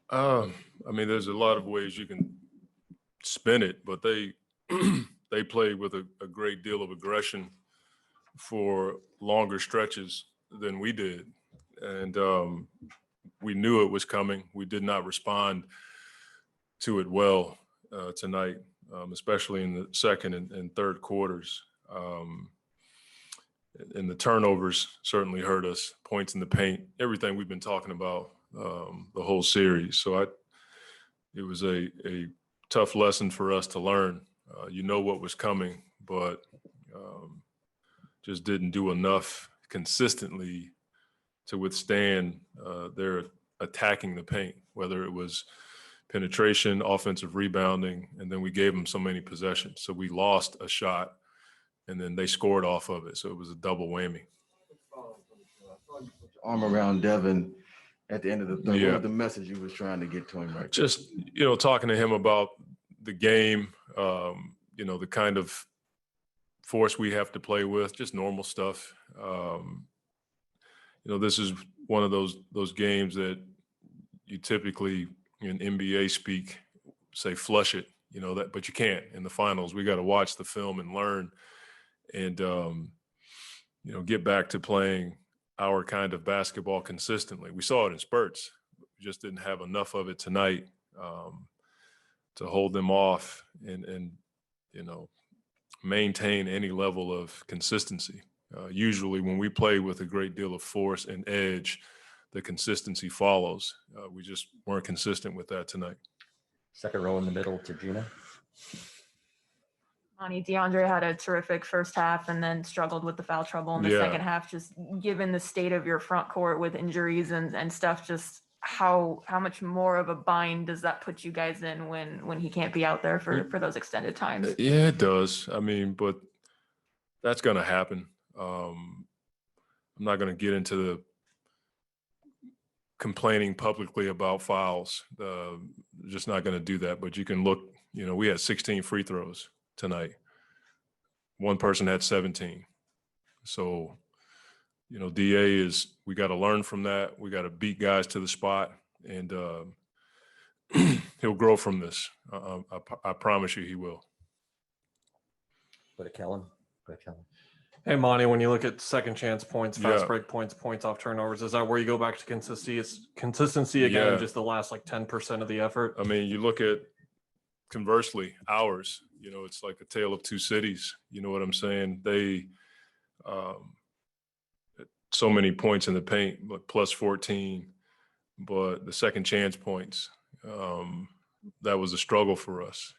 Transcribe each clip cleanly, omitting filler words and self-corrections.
I mean, there's a lot of ways you can spin it, but they they played with a great deal of aggression for longer stretches than we did, and we knew it was coming. We did not respond to it well tonight, especially in the second and third quarters. And the turnovers certainly hurt us. Points in the paint, everything we've been talking about the whole series. So it was a tough lesson for us to learn. You know what was coming, but just didn't do enough consistently to withstand their attacking the paint, whether it was penetration, offensive rebounding, and then we gave them so many possessions. So we lost a shot, and then they scored off of it. So it was a double whammy. Arm around Devin at the end of the third. Yeah. What was the message you was trying to get to him right Just, talking to him about the game, the kind of force we have to play with, just normal stuff. This is one of those games that you typically in NBA speak say flush it, but you can't in the finals. We got to watch the film and learn and, get back to playing our kind of basketball consistently. We saw it in spurts. We just didn't have enough of it tonight to hold them off and maintain any level of consistency. Usually when we play with a great deal of force and edge, the consistency follows. We just weren't consistent with that tonight. Second row in the middle to Gina. Monty, Deandre had a terrific first half and then struggled with the foul trouble in the second half. Just given the state of your front court with injuries and stuff, just how much more of a bind does that put you guys in when he can't be out there for those extended times? Yeah, it does. I mean, but that's going to happen. I'm not going to get into the complaining publicly about fouls. Just not going to do that. But you can look, we had 16 free throws tonight. One person had 17. So, DA we got to learn from that. We got to beat guys to the spot, and he'll grow from this. I promise you he will. Go to Kellen. Hey, Monty, when you look at second chance points, fast break points, points off turnovers, is that where you go back to consistency again, and just the last 10% of the effort? I mean, you look at conversely ours, it's like a tale of two cities. You know what I'm saying? They so many points in the paint, but plus 14, but the second chance points, that was a struggle for us.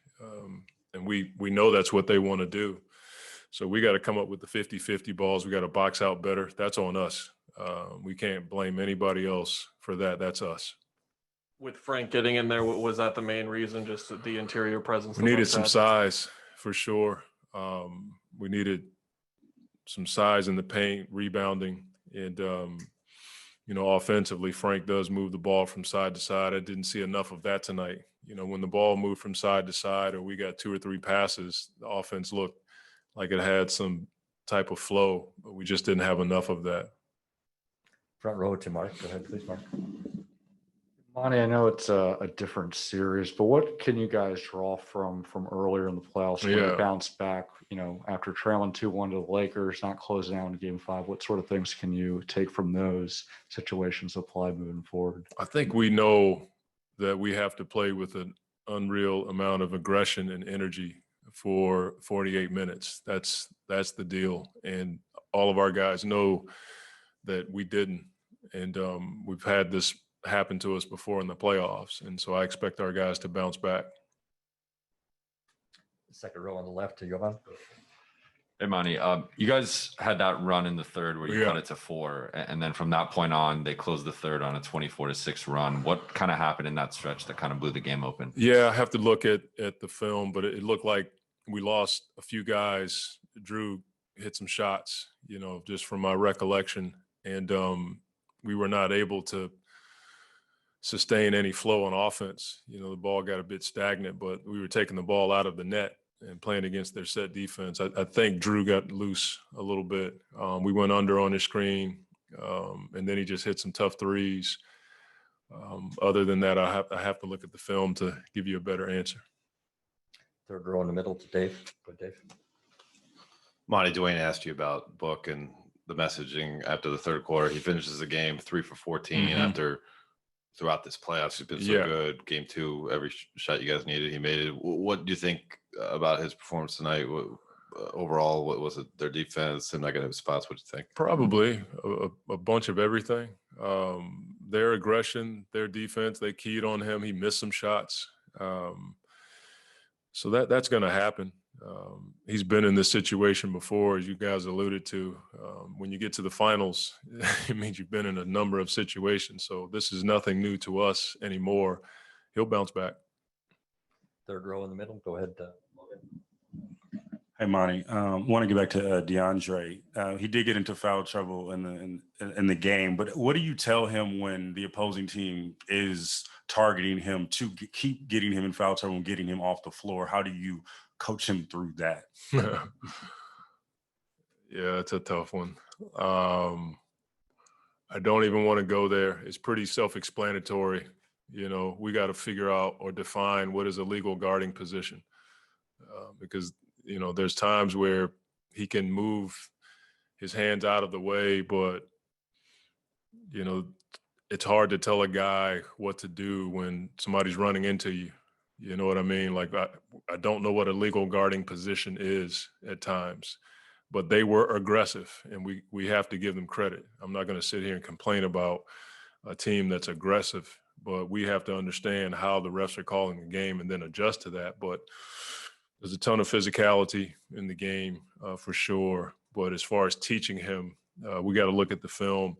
And we know that's what they want to do. So we got to come up with the 50-50 balls. We got to box out better. That's on us. We can't blame anybody else for that. That's us. With Frank getting in there, was that the main reason, just the interior presence? We needed some size for sure. We needed some size in the paint, rebounding. And, offensively, Frank does move the ball from side to side. I didn't see enough of that tonight. When the ball moved from side to side or we got 2 or 3 passes, the offense looked like it had some type of flow, but we just didn't have enough of that. Front row to Mark. Go ahead, please, Mark. Monty, I know it's a different series, but what can you guys draw from earlier in the playoffs when you bounced back, after trailing 2-1 to the Lakers, not closing out in Game 5? What sort of things can you take from those situations to apply moving forward? I think we know that we have to play with an unreal amount of aggression and energy for 48 minutes. That's the deal. And all of our guys know that we didn't. And we've had this happen to us before in the playoffs. And so I expect our guys to bounce back. Second row on the left to Jovan. Hey, Monty, you guys had that run in the third where you cut it to 4. And then from that point on, they closed the third on a 24-6 run. What kind of happened in that stretch that kind of blew the game open? Yeah, I have to look at the film, but it looked like we lost a few guys. Drew hit some shots, just from my recollection. And we were not able to sustain any flow on offense. The ball got a bit stagnant, but we were taking the ball out of the net and playing against their set defense. I think Drew got loose a little bit. We went under on his screen, and then he just hit some tough threes. Other than that, I have to look at the film to give you a better answer. Third row in the middle to Dave. Go ahead, Dave. Monty, Dwayne asked you about Book and the messaging after the third quarter. He finishes the game 3 for 14 after throughout this playoffs. He's been so good. Game 2, every shot you guys needed, he made it. What do you think about his performance tonight? Overall, what was it? Their defense and negative spots? What do you think? Probably a bunch of everything. Their aggression, their defense, they keyed on him. He missed some shots. So that's going to happen. He's been in this situation before, as you guys alluded to. When you get to the finals, it means you've been in a number of situations. So this is nothing new to us anymore. He'll bounce back. Third row in the middle. Go ahead, Logan. Hey, Monty. Want to get back to Deandre. He did get into foul trouble in the game, but what do you tell him when the opposing team is targeting him to keep getting him in foul trouble and getting him off the floor? How do you coach him through that? Yeah, it's a tough one. I don't even want to go there. It's pretty self-explanatory. You know, we got to figure out or define what is a legal guarding position, because you know, there's times where he can move his hands out of the way, but, you know, it's hard to tell a guy what to do when somebody's running into you. You know what I mean? Like, I don't know what a legal guarding position is at times, but they were aggressive, and we have to give them credit. I'm not going to sit here and complain about a team that's aggressive, but we have to understand how the refs are calling the game and then adjust to that. But there's a ton of physicality in the game for sure. But as far as teaching him, we got to look at the film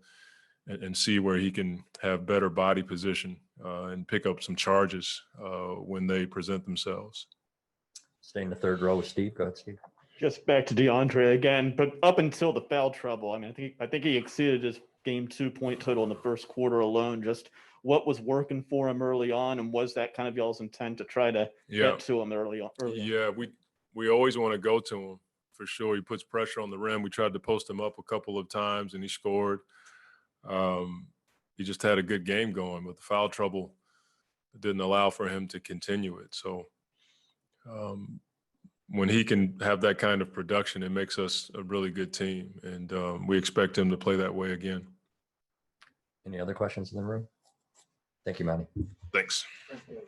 and see where he can have better body position and pick up some charges when they present themselves. Stay in the third row with Steve. Go ahead, Steve. Just back to Deandre again, but up until the foul trouble, I mean, I think he exceeded his game 2 point total in the first quarter alone. Just what was working for him early on, and was that kind of y'all's intent to try to get to him early on? Yeah, we always want to go to him for sure. He puts pressure on the rim. We tried to post him up a couple of times, and he scored. He just had a good game going, but the foul trouble didn't allow for him to continue it. So when he can have that kind of production, it makes us a really good team, and we expect him to play that way again. Any other questions in the room? Thank you, Manny. Thanks. Thank you.